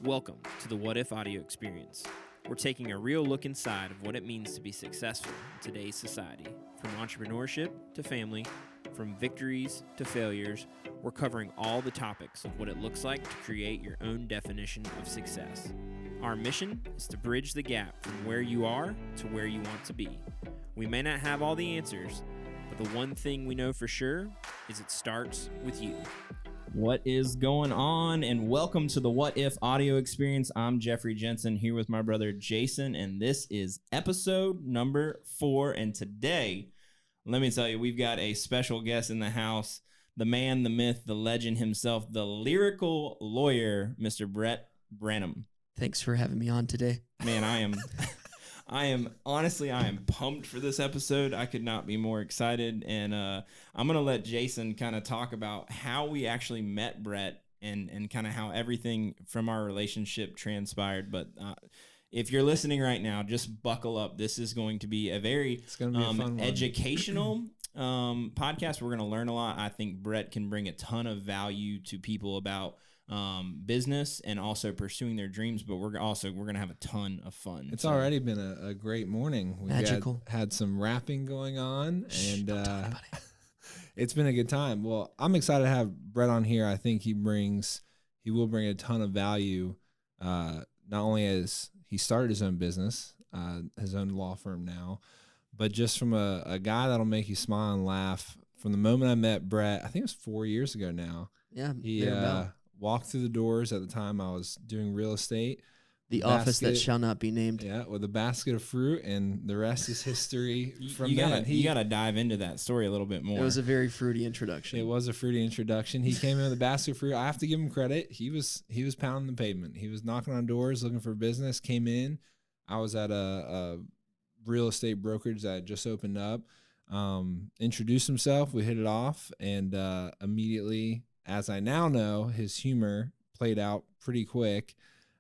Welcome to the What If audio experience. We're taking a real look inside of what it means to be successful in today's society. From entrepreneurship to family, from victories to failures, we're covering all the topics of what it looks like to create your own definition of success. Our mission is to bridge the gap from where you are to where you want to be. We may not have all the answers, but the one thing we know for sure is it starts with you. What is going on? And welcome to the What If audio experience. I'm Jeffrey Jensen here with my brother Jason, and this is episode number 4. And today, let me tell you, we've got a special guest in the house, the man, the myth, the legend himself, the Lyrical Lawyer, Mr. Brett Branham. Thanks for having me on today. Man, I am pumped for this episode. I could not be more excited. And I'm going to let Jason kind of talk about how we actually met Brett and kind of how everything from our relationship transpired. But if you're listening right now, just buckle up. This is going to be a very educational podcast. We're going to learn a lot. I think Brett can bring a ton of value to people about business and also pursuing their dreams, but we're gonna have a ton of fun. It's already been a great morning. We had some rapping going on, and it's been a good time. Well, I'm excited to have Brett on here. I think he will bring a ton of value. Not only as he started his own business, his own law firm now, but just from a guy that'll make you smile and laugh. From the moment I met Brett, I think it was 4 years ago now. Yeah, he walked through the doors. At the time I was doing real estate. The office that shall not be named. Yeah, with a basket of fruit, and the rest is history from you that. You got to dive into that story a little bit more. It was a very fruity introduction. It was a fruity introduction. He came in with a basket of fruit. I have to give him credit. He was pounding the pavement. He was knocking on doors looking for business, came in. I was at a real estate brokerage that had just opened up. Introduced himself. We hit it off, and immediately, as I now know, his humor played out pretty quick.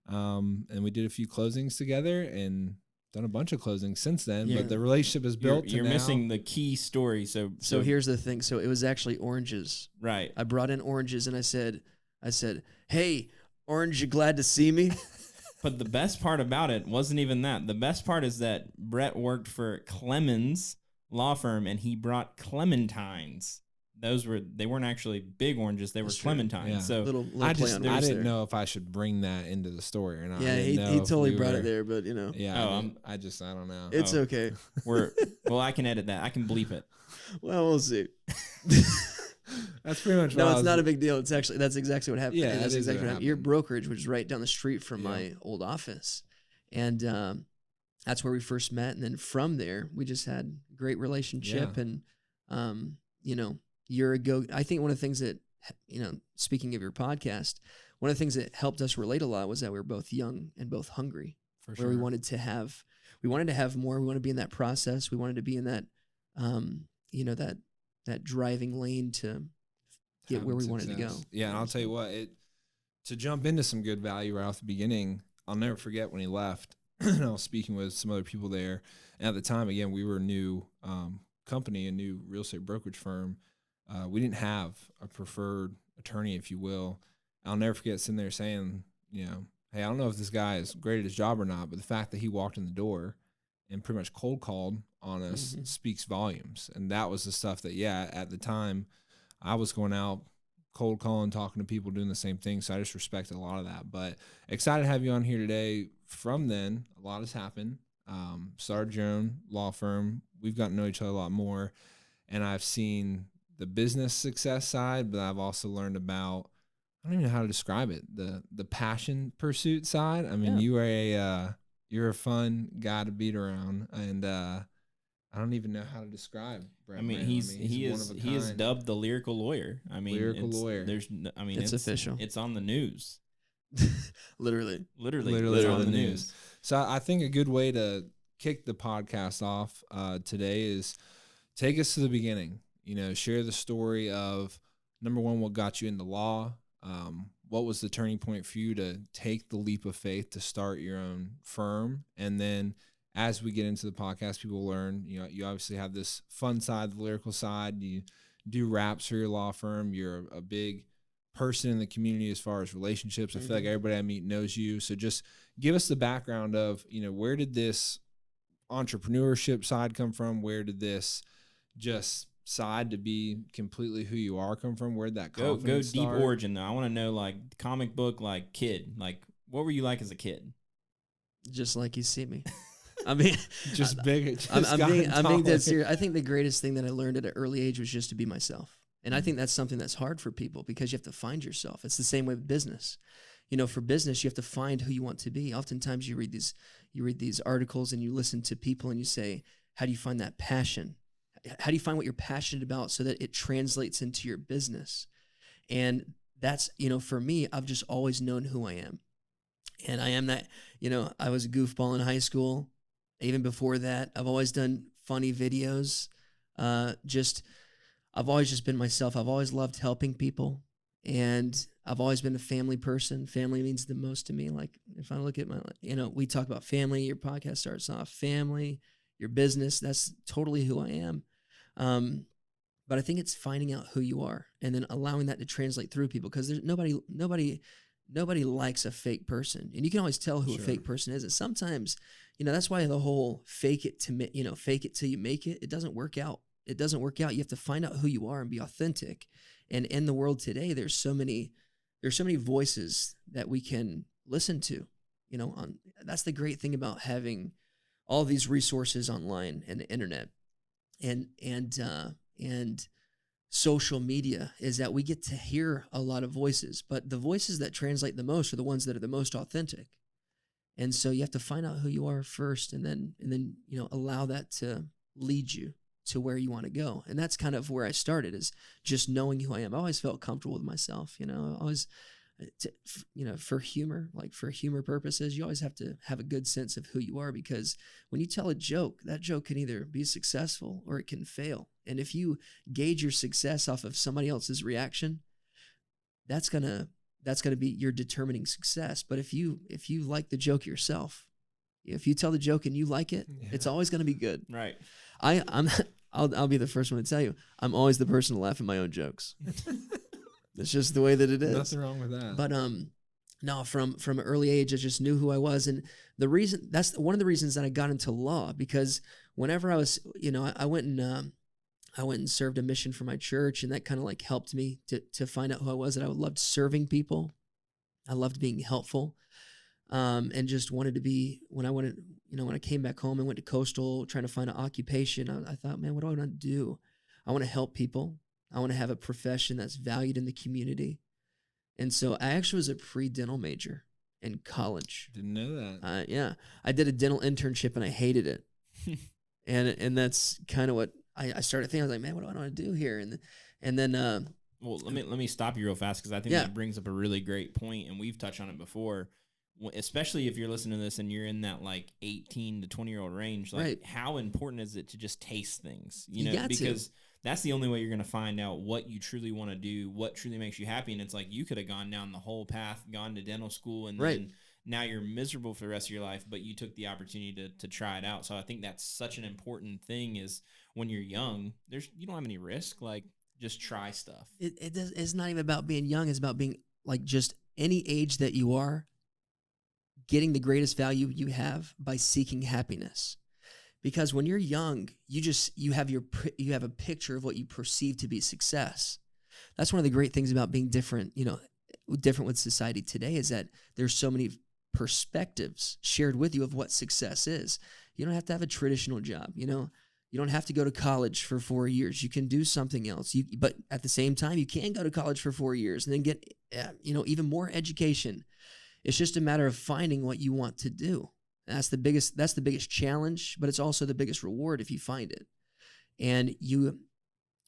And we did a few closings together and done a bunch of closings since then. Yeah. But the relationship is built. You're missing the key story. So here's the thing. So it was actually oranges. Right. I brought in oranges and I said, "Hey, orange, you glad to see me?" But the best part about it wasn't even that. The best part is that Brett worked for Clemens law firm, and he brought clementines. They weren't actually big oranges; they were clementines. Yeah. So little I didn't know if I should bring that into the story or not. Yeah, he totally brought it there, but you know. Yeah, I don't know. It's okay. Well, I can edit that. I can bleep it. Well, we'll see. That's pretty much. No, it's not a big deal. That's exactly what happened. Yeah, that's exactly what happened. Your brokerage was right down the street from my old office, and that's where we first met. And then from there, we just had a great relationship. And year ago, I think one of the things that, speaking of your podcast, one of the things that helped us relate a lot was that we were both young and both hungry. For sure. Where we wanted to have more. We wanted to be in that process. We wanted to be in that, that driving lane to get where we wanted to go. Yeah, and I'll tell you what, to jump into some good value right off the beginning, I'll never forget when he left. I was speaking with some other people there, and at the time, again, we were a new company, a new real estate brokerage firm. We didn't have a preferred attorney, if you will. I'll never forget sitting there saying, hey, I don't know if this guy is great at his job or not, but the fact that he walked in the door and pretty much cold called on us speaks volumes. And that was the stuff that, at the time, I was going out cold calling, talking to people, doing the same thing. So I just respected a lot of that. But excited to have you on here today. From then, a lot has happened. Started your own law firm. We've gotten to know each other a lot more. And I've seen the business success side, but I've also learned about, I don't even know how to describe it, the passion pursuit side. I mean, you're a fun guy to beat around, and I don't even know how to describe Brett. I mean, he is dubbed the Lyrical Lawyer. I mean, Lyrical Lawyer. It's official. It's on the news. Literally on the news. So I think a good way to kick the podcast off today is take us to the beginning. Share the story of, number one, what got you into law. What was the turning point for you to take the leap of faith to start your own firm? And then as we get into the podcast, people learn, you obviously have this fun side, the lyrical side. You do raps for your law firm. You're a big person in the community as far as relationships. I feel like everybody I meet knows you. So just give us the background of, where did this entrepreneurship side come from? Where did this just side to be completely who you are come from? Where'd that confidence go deep start? origin though? I want to know, like, comic book, like, kid, like, what were you like as a kid? Just like you see me. I mean, just big. I'm being dead serious. I think the greatest thing that I learned at an early age was just to be myself. And I think that's something that's hard for people because you have to find yourself. It's the same way with business. For business, you have to find who you want to be. Oftentimes you read these articles and you listen to people and you say, how do you find that passion? How do you find what you're passionate about so that it translates into your business? And that's, for me, I've just always known who I am. And I am that, I was a goofball in high school. Even before that, I've always done funny videos. I've always just been myself. I've always loved helping people. And I've always been a family person. Family means the most to me. Like if I look at we talk about family, your podcast starts off family, your business, that's totally who I am. But I think it's finding out who you are and then allowing that to translate through people because there's nobody likes a fake person. And you can always tell who a fake person is. And sometimes, that's why the whole fake it till you make it, it doesn't work out. It doesn't work out. You have to find out who you are and be authentic. And in the world today, there's so many voices that we can listen to, that's the great thing about having all these resources online and the internet and social media is that we get to hear a lot of voices, but the voices that translate the most are the ones that are the most authentic. And so you have to find out who you are first and then allow that to lead you to where you want to go. And that's kind of where I started, is just knowing who I am. I always felt comfortable with myself, always, for humor purposes, you always have to have a good sense of who you are, because when you tell a joke, that joke can either be successful or it can fail. And if you gauge your success off of somebody else's reaction, that's gonna be your determining success. But if you like the joke yourself, if you tell the joke and you like it, it's always gonna be good. Right. I'll be the first one to tell you, I'm always the person to laugh at my own jokes. It's just the way that it is. Nothing wrong with that. But no, from an early age, I just knew who I was, and that's one of the reasons that I got into law, because whenever I was, I went and served a mission for my church, and that kind of like helped me to find out who I was. And I loved serving people, I loved being helpful, and just wanted to be. When I came back home and went to Coastal trying to find an occupation, I thought, man, what do I want to do? I want to help people. I want to have a profession that's valued in the community. And so I actually was a pre-dental major in college. Didn't know that. Yeah. I did a dental internship and I hated it. and that's kind of what I started thinking. I was like, man, what do I want to do here? And then well, let me stop you real fast, because I think that brings up a really great point, and we've touched on it before. Especially if you're listening to this and you're in that like 18 to 20-year-old range, like right. How important is it to just taste things? Because that's the only way you're going to find out what you truly want to do, what truly makes you happy. And it's like, you could have gone down the whole path, gone to dental school, and right. then now you're miserable for the rest of your life, but you took the opportunity to try it out. So I think that's such an important thing, is when you're young, you don't have any risk. Like, just try stuff. It's not even about being young. It's about being like, just any age that you are, getting the greatest value you have by seeking happiness. Because when you're young, you have a picture of what you perceive to be success. That's one of the great things about being different, different with society today, is that there's so many perspectives shared with you of what success is. You don't have to have a traditional job, you don't have to go to college for 4 years. You can do something else. But at the same time, you can go to college for 4 years and then get, even more education. It's just a matter of finding what you want to do. That's the biggest challenge, but it's also the biggest reward if you find it. And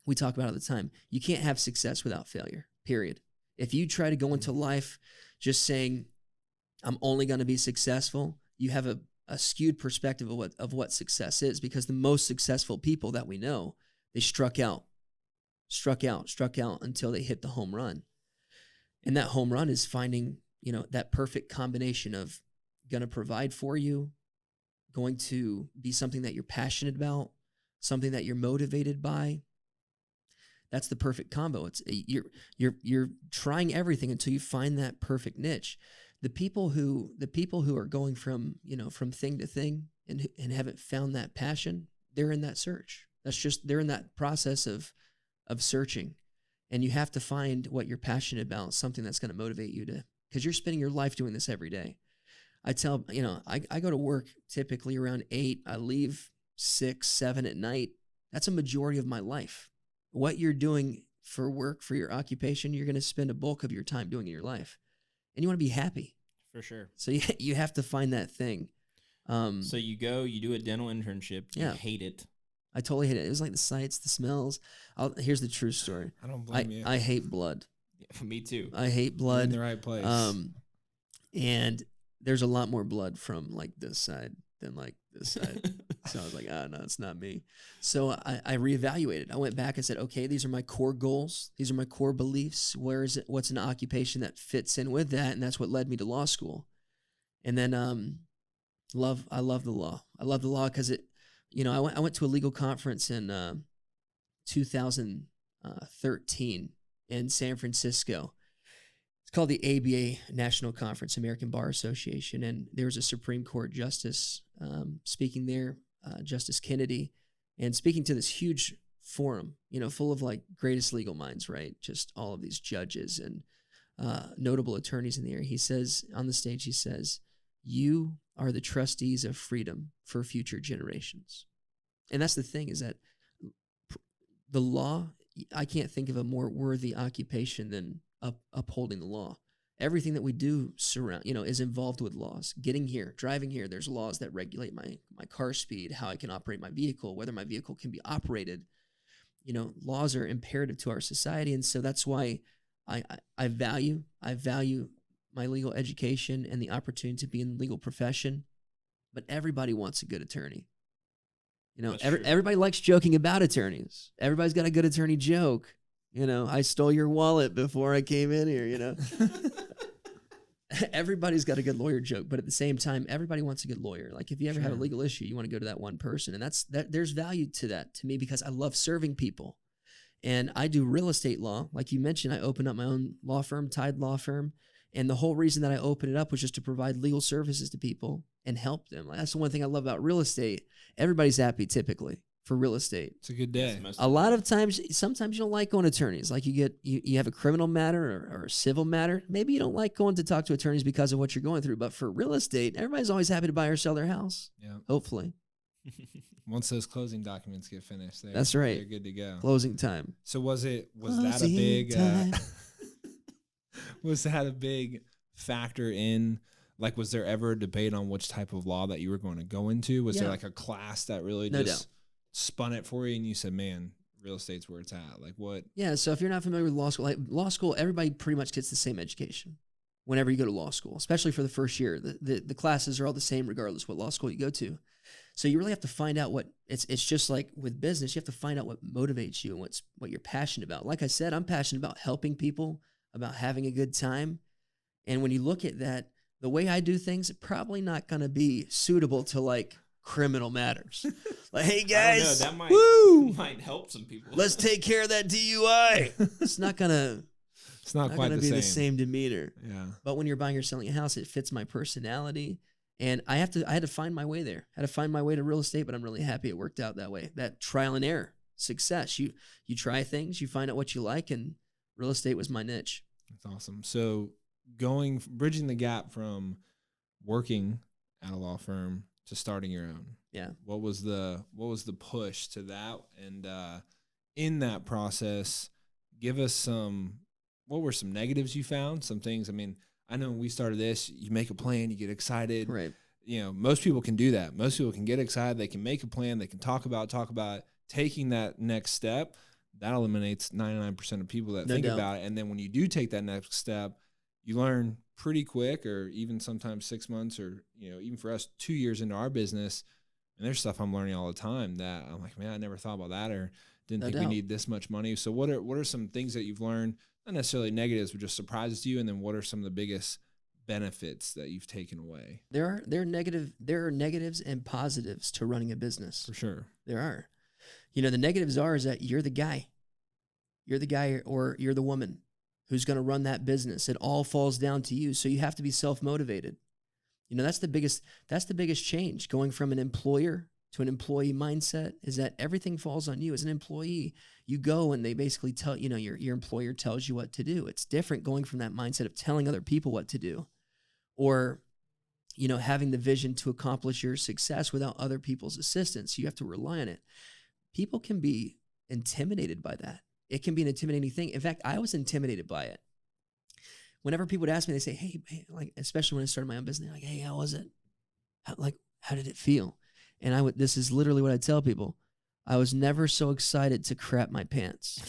we talk about it all the time. You can't have success without failure, period. If you try to go into life just saying, I'm only going to be successful, you have a skewed perspective of what success is, because the most successful people that we know, they struck out until they hit the home run. And that home run is finding that perfect combination of going to provide for you, going to be something that you're passionate about, something that you're motivated by. that's the perfect combo. It's you're trying everything until you find that perfect niche. The people who are going from, from thing to thing and haven't found that passion, they're in that search. They're in that process of searching. And you have to find what you're passionate about, something that's going to motivate you because you're spending your life doing this every day. I tell, I go to work typically around 8. I leave 6, 7 at night. That's a majority of my life. What you're doing for work, for your occupation, you're going to spend a bulk of your time doing in your life. And you want to be happy. For sure. So you have to find that thing. So you do a dental internship. You hate it. I totally hate it. It was like the sights, the smells. Here's the true story. I don't blame you. I hate blood. Yeah, me too. I hate blood. You're in the right place. And there's a lot more blood from like this side than like this side. So I was like, no, it's not me. So I reevaluated. I went back and said, okay, these are my core goals. These are my core beliefs. What's an occupation that fits in with that? And that's what led me to law school. And then I love the law. I love the law because I went to a legal conference in 2013 in San Francisco. It's called the ABA National Conference, American Bar Association, and there was a Supreme Court justice speaking there, Justice Kennedy, and speaking to this huge forum, full of like greatest legal minds, right? Just all of these judges and notable attorneys in the area. He says on the stage, "You are the trustees of freedom for future generations." And that's the thing, is that the law, I can't think of a more worthy occupation than upholding the law. Everything that we do is involved with laws. Getting here, driving here, there's laws that regulate my car speed, how I can operate my vehicle, whether my vehicle can be operated. Laws are imperative to our society, and so that's why I value my legal education and the opportunity to be in the legal profession. But everybody wants a good attorney. Everybody likes joking about attorneys. Everybody's got a good attorney joke. I stole your wallet before I came in here, Everybody's got a good lawyer joke, but at the same time, everybody wants a good lawyer. Like if you ever have a legal issue, you want to go to that one person. And there's value to that to me because I love serving people. And I do real estate law. Like you mentioned, I opened up my own law firm, Tide Law Firm. And the whole reason that I opened it up was just to provide legal services to people and help them. Like, that's the one thing I love about real estate. Everybody's happy typically for real estate. It's a good day. A lot of times, sometimes you don't like going to attorneys. Like you have a criminal matter or a civil matter. Maybe you don't like going to talk to attorneys because of what you're going through. But for real estate, everybody's always happy to buy or sell their house. Yeah. Hopefully. Once those closing documents get finished, that's right. They're good to go. Closing time. So was that a big was that a big factor in, like, was there ever a debate on which type of law that you were going to go into? Was there like a class that really spun it for you and you said, man, real estate's where it's at? Like what? Yeah. So if you're not familiar with law school, everybody pretty much gets the same education whenever you go to law school, especially for the first year. The classes are all the same regardless what law school you go to. So you really have to find out it's just like with business, you have to find out what motivates you and what you're passionate about. Like I said, I'm passionate about helping people, about having a good time. And when you look at that, the way I do things, probably not going to be suitable to like criminal matters. Like, hey guys, that might help some people. Let's take care of that DUI. It's not quite the same demeanor. Yeah. But when you're buying or selling a house, it fits my personality. And I had to find my way there. I had to find my way to real estate, but I'm really happy it worked out that way. That trial and error, success. You try things, you find out what you like, and real estate was my niche. That's awesome. So bridging the gap from working at a law firm to starting your own. Yeah. What was the push to that? And in that process, give us what were some negatives you found? Some things, I mean, I know when we started this, you make a plan, you get excited. Right. Most people can do that. Most people can get excited. They can make a plan. They can talk about it. Taking that next step, that eliminates 99% of people that think about it. And then when you do take that next step, you learn pretty quick, or even sometimes 6 months, or, even for us, 2 years into our business. And there's stuff I'm learning all the time that I'm like, man, I never thought about that, or didn't think we need this much money. So what are some things that you've learned, not necessarily negatives, but just surprises you? And then what are some of the biggest benefits that you've taken away? There are negatives and positives to running a business. For sure. There are. The negatives is that you're the guy. You're the guy or you're the woman who's going to run that business. It all falls down to you. So you have to be self-motivated. You know, that's the biggest change, going from an employer to an employee mindset, is that everything falls on you. As an employee, you go and they basically tell, you know, your employer tells you what to do. It's different going from that mindset of telling other people what to do, or, you know, having the vision to accomplish your success without other people's assistance. You have to rely on it. People can be intimidated by that. It can be an intimidating thing. In fact, I was intimidated by it. Whenever people would ask me, they say, hey, like, especially when I started my own business, like, hey, how was it? How did it feel? And this is literally what I tell people. I was never so excited to crap my pants.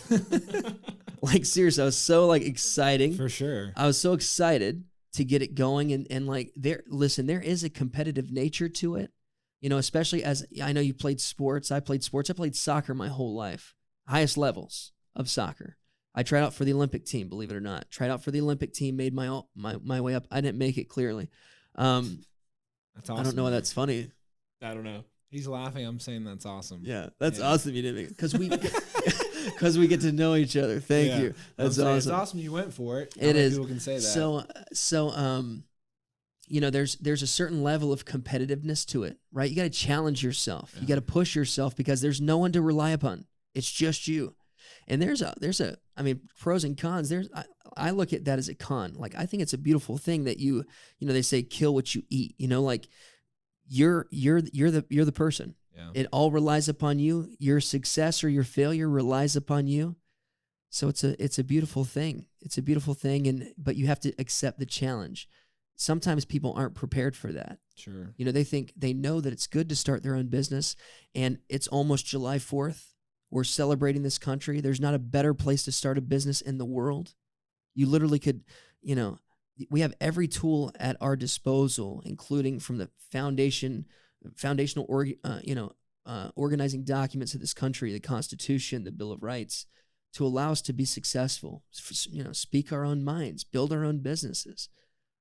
Like, seriously, I was so like exciting. For sure. I was so excited to get it going. And like, there is a competitive nature to it. You know, especially as I know you played sports. I played soccer my whole life. Highest levels of soccer. I tried out for the Olympic team, believe it or not. Tried out for the Olympic team, made my way up. I didn't make it, clearly. That's awesome. I don't know why that's funny. I don't know. He's laughing. I'm saying that's awesome. Yeah, that's awesome. You didn't make it because we get to know each other. Thank you. That's awesome. It's awesome you went for it. It is. People can say that. So you know, there's a certain level of competitiveness to it, right? You got to challenge yourself. You got to push yourself, because there's no one to rely upon. It's just you. And there's a I mean, pros and cons. I look at that as a con. Like, I think it's a beautiful thing that you know, they say kill what you eat. You know, like, you're the person. Yeah. It all relies upon you. Your success or your failure relies upon you. So it's a beautiful thing. It's a beautiful thing, but you have to accept the challenge. Sometimes people aren't prepared for that. Sure. You know, they know that it's good to start their own business, and it's almost July 4th. We're celebrating this country. There's not a better place to start a business in the world. You literally could, you know, we have every tool at our disposal, including from the foundational organizing documents of this country, the Constitution, the Bill of Rights, to allow us to be successful, you know, speak our own minds, build our own businesses.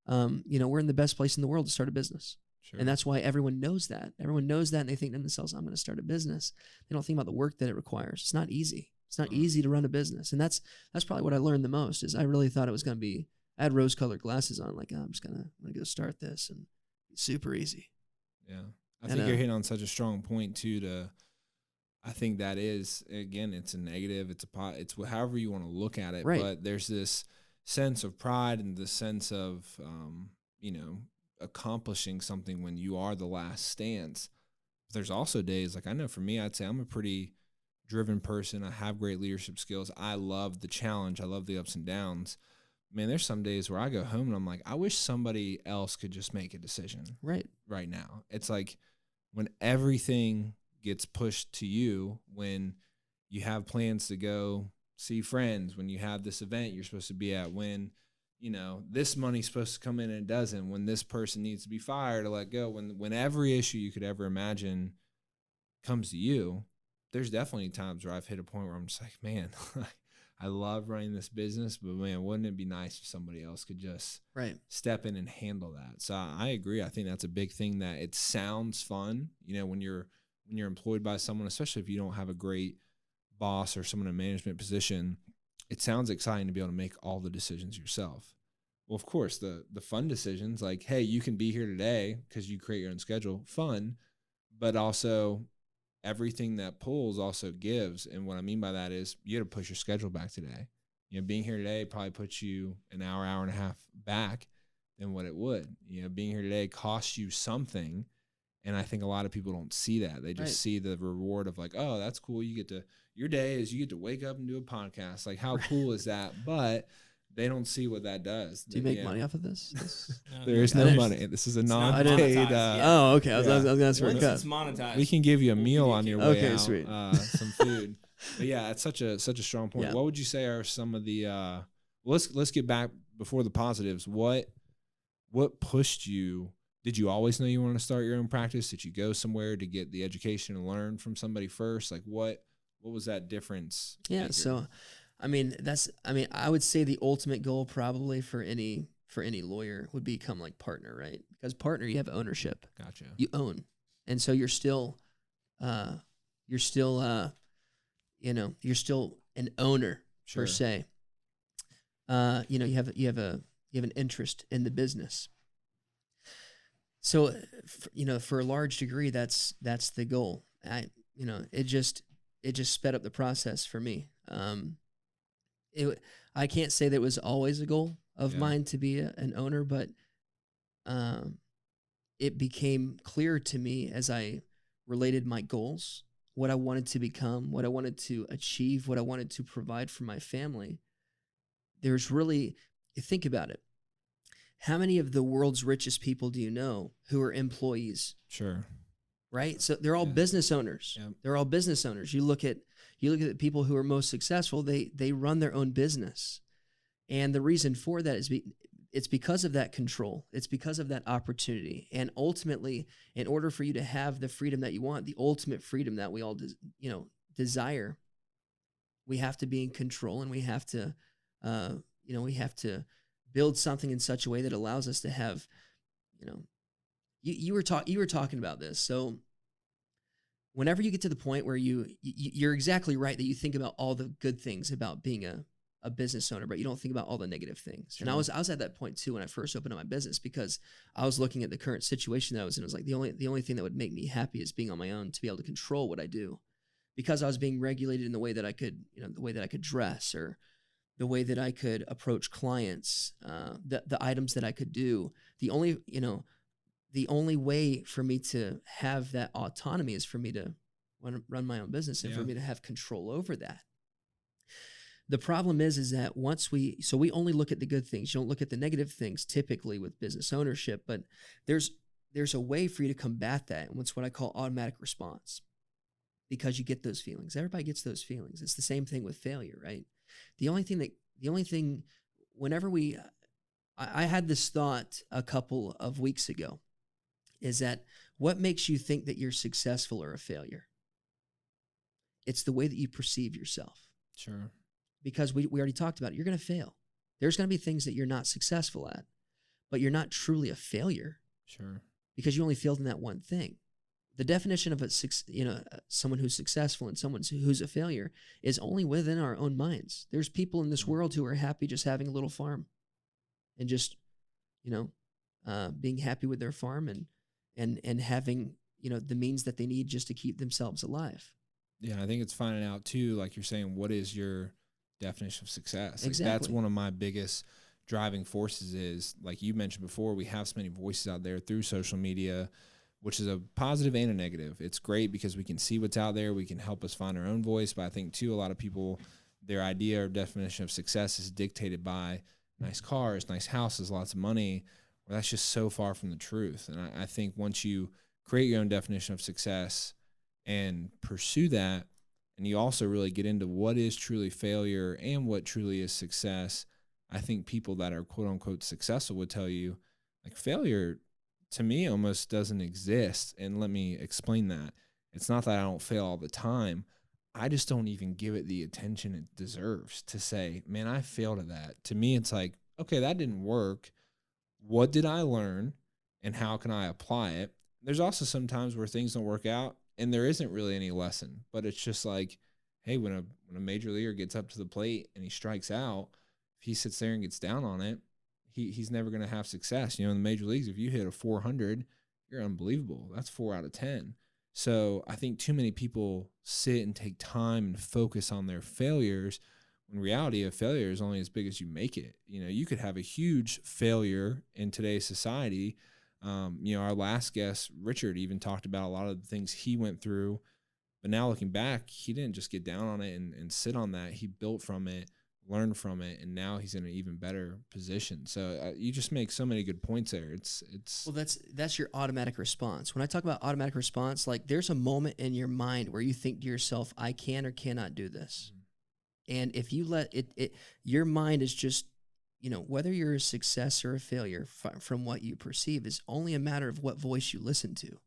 You know, we're in the best place in the world to start a business. Sure. And that's why everyone knows that. Everyone knows that, and they think to themselves, I'm going to start a business. They don't think about the work that it requires. It's not easy. It's not easy to run a business. And that's probably what I learned the most, is I really thought it was going to be, I had rose-colored glasses on, like, oh, I'm going to go start this, and it's super easy. Yeah. I think you're hitting on such a strong point too, I think that is, again, it's a negative, it's however you want to look at it, right. But there's this sense of pride and the sense of, you know, accomplishing something when you are the last stance. There's also days, like, I know for me, I'd say I'm a pretty driven person. I have great leadership skills. I love the challenge. I love the ups and downs. Man, there's some days where I go home and I'm like, I wish somebody else could just make a decision right now. It's like when everything gets pushed to you, when you have plans to go see friends, when you have this event you're supposed to be at, when, you know, this money's supposed to come in and it doesn't, when this person needs to be fired or let go, when every issue you could ever imagine comes to you, there's definitely times where I've hit a point where I'm just like, man, I love running this business, but man, wouldn't it be nice if somebody else could just step in and handle that? So I agree. I think that's a big thing, that it sounds fun, you know, when you're employed by someone, especially if you don't have a great boss or someone in a management position, it sounds exciting to be able to make all the decisions yourself. Well, of course, the fun decisions, like, hey, you can be here today because you create your own schedule, fun, but also everything that pulls also gives. And what I mean by that is you got to push your schedule back today. You know, being here today probably puts you an hour and a half back than what it would. You know, being here today costs you something. And I think a lot of people don't see that. They just see the reward of like, oh, that's cool. Your day is you get to wake up and do a podcast. Like, how cool is that? But they don't see what that does. Do you make money off of this? No, there is no money. This is a non-paid. Oh, okay. I was going to ask for a cut. It's monetized. We can give you a meal on your way out. Sweet. Some food. But yeah, it's such a strong point. Yeah. What would you say are some of the? Let's get back before the positives. What pushed you? Did you always know you wanted to start your own practice? Did you go somewhere to get the education and learn from somebody first? Like, what was that difference? Yeah. Maker? So, I would say the ultimate goal probably for any lawyer would become like partner, right? Because partner, you have ownership. Gotcha. You own. And so you're still an owner Sure. per se. You have an interest in the business. So, for a large degree, that's the goal. It just sped up the process for me. I can't say that it was always a goal of mine to be an owner, but it became clear to me as I related my goals, what I wanted to become, what I wanted to achieve, what I wanted to provide for my family. There's really, think about it. How many of the world's richest people do you know who are employees? Sure. Right? So they're all business owners. Yep. They're all business owners. You look at the people who are most successful, they run their own business. And the reason for that is it's because of that control. It's because of that opportunity. And ultimately, in order for you to have the freedom that you want, the ultimate freedom that we all desire, we have to be in control, and we have to build something in such a way that allows us to have, you were talking about this. So whenever you get to the point where you're exactly right that you think about all the good things about being a business owner, but you don't think about all the negative things. Sure. And I was at that point too when I first opened up my business, because I was looking at the current situation that I was in. It was like the only thing that would make me happy is being on my own, to be able to control what I do, because I was being regulated in the way that I could, the way that I could dress, or the way that I could approach clients, the items that I could do. The only way for me to have that autonomy is for me to run my own business, and for me to have control over that. The problem is that we only look at the good things. You don't look at the negative things typically with business ownership, but there's a way for you to combat that. And it's what I call automatic response, because you get those feelings. Everybody gets those feelings. It's the same thing with failure, right? The only thing, whenever I had this thought a couple of weeks ago, is that what makes you think that you're successful or a failure? It's the way that you perceive yourself. Sure. Because we already talked about it. You're going to fail. There's going to be things that you're not successful at, but you're not truly a failure. Sure. Because you only failed in that one thing. The definition of someone who's successful and someone who's a failure is only within our own minds. There's people in this world who are happy just having a little farm, and just, being happy with their farm, and having, the means that they need just to keep themselves alive. Yeah, I think it's finding out too, like you're saying, what is your definition of success? Like, Exactly. that's one of my biggest driving forces is, like you mentioned before, we have so many voices out there through social media, which is a positive and a negative. It's great because we can see what's out there. We can help us find our own voice. But I think, too, a lot of people, their idea or definition of success is dictated by nice cars, nice houses, lots of money. Well, that's just so far from the truth. And I think once you create your own definition of success and pursue that, and you also really get into what is truly failure and what truly is success, I think people that are quote-unquote successful would tell you, like, failure to me almost doesn't exist. And let me explain that. It's not that I don't fail all the time. I just don't even give it the attention it deserves to say, man, I failed at that. To me, it's like, okay, that didn't work. What did I learn, and how can I apply it? There's also some times where things don't work out and there isn't really any lesson, but it's just like, hey, when a major leaguer gets up to the plate and he strikes out, if he sits there and gets down on it, he's never going to have success. In the major leagues, if you hit a 400, you're unbelievable. That's 4 out of 10. So I think too many people sit and take time and focus on their failures, when reality of failure is only as big as you make it. You could have a huge failure in today's society. Our last guest, Richard, even talked about a lot of the things he went through, but now looking back, he didn't just get down on it and sit on that. He built from it, learned from it, and now he's in an even better position. So you just make so many good points there. Well, that's your automatic response. When I talk about automatic response, like, there's a moment in your mind where you think to yourself, I can or cannot do this. And if you let it your mind is just, whether you're a success or a failure from what you perceive is only a matter of what voice you listen to.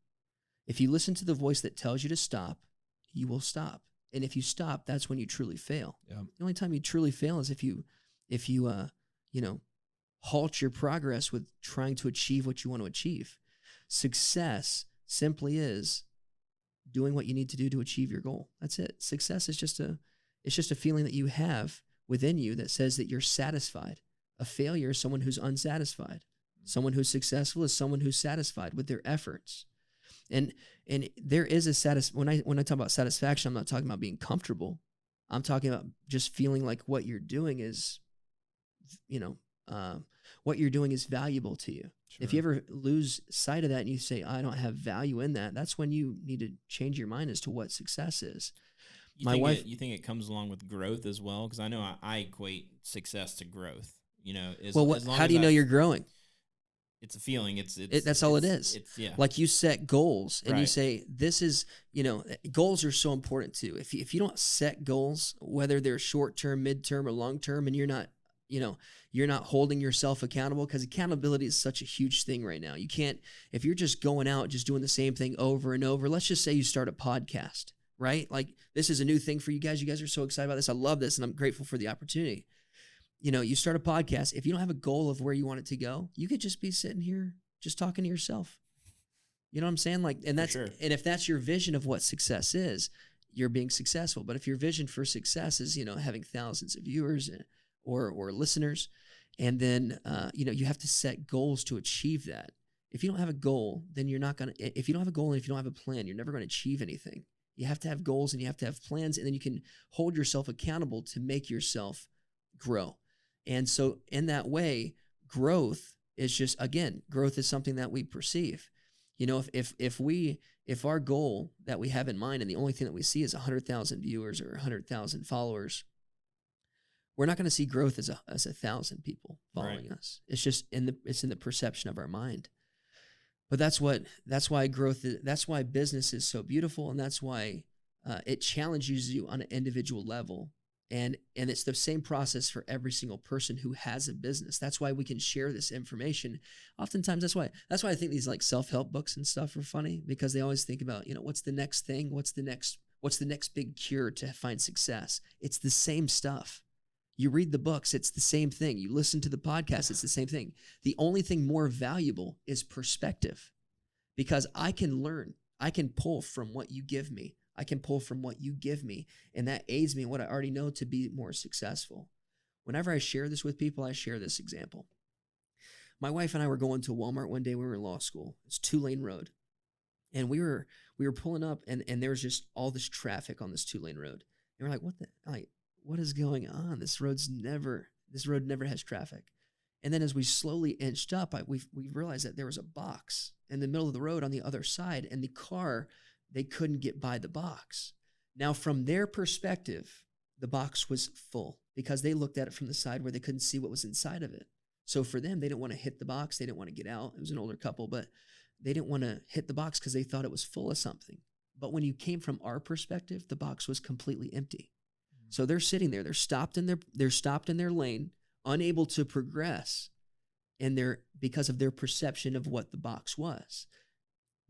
If you listen to the voice that tells you to stop, you will stop. And if you stop, that's when you truly fail. Yeah. The only time you truly fail is if you halt your progress with trying to achieve what you want to achieve. Success simply is doing what you need to do to achieve your goal. That's it. Success is just a feeling that you have within you that says that you're satisfied. A failure is someone who's unsatisfied. Someone who's successful is someone who's satisfied with their efforts. And there is a when I talk about satisfaction, I'm not talking about being comfortable. I'm talking about just feeling like what you're doing is, what you're doing is valuable to you. Sure. If you ever lose sight of that and you say, I don't have value in that, that's when you need to change your mind as to what success is. You think it comes along with growth as well? Because I know I equate success to growth. How do you know you're growing? It's a feeling. That's all it is. Like you set goals and you say, this is, goals are so important too. If you don't set goals, whether they're short-term, mid-term, or long-term, and you're not holding yourself accountable, because accountability is such a huge thing right now. You can't, if you're just going out, just doing the same thing over and over, let's just say you start a podcast, right? Like this is a new thing for you guys. You guys are so excited about this. I love this and I'm grateful for the opportunity. You start a podcast. If you don't have a goal of where you want it to go, you could just be sitting here just talking to yourself. You know what I'm saying? And if that's your vision of what success is, you're being successful. But if your vision for success is, having thousands of viewers or listeners, and then, you have to set goals to achieve that. If you don't have a goal, then you're not going to, if you don't have a goal and if you don't have a plan, you're never going to achieve anything. You have to have goals and you have to have plans, and then you can hold yourself accountable to make yourself grow. And so in that way, growth is growth is something that we perceive. If our goal that we have in mind and the only thing that we see is 100,000 viewers or 100,000 followers, we're not going to see growth as 1,000 people following us. It's just it's in the perception of our mind. But that's why business is so beautiful, and that's why it challenges you on an individual level. And it's the same process for every single person who has a business. That's why we can share this information. Oftentimes, that's why I think these like self-help books and stuff are funny, because they always think about, what's the next thing? What's the next big cure to find success? It's the same stuff. You read the books, it's the same thing. You listen to the podcast, it's the same thing. The only thing more valuable is perspective, because I can learn. I can pull from what you give me. And that aids me in what I already know to be more successful. Whenever I share this with people, I share this example. My wife and I were going to Walmart one day when we were in law school. It's 2-lane road. And we were pulling up, and there was just all this traffic on this 2-lane road. And we're like, what is going on? This road never has traffic. And then as we slowly inched up, we realized that there was a box in the middle of the road on the other side, and the car, they couldn't get by the box. Now, from their perspective, the box was full because they looked at it from the side where they couldn't see what was inside of it. So for them, they didn't want to hit the box. They didn't want to get out. It was an older couple, but they didn't want to hit the box because they thought it was full of something. But when you came from our perspective, the box was completely empty. So they're sitting there. They're stopped in their lane, unable to progress because of their perception of what the box was.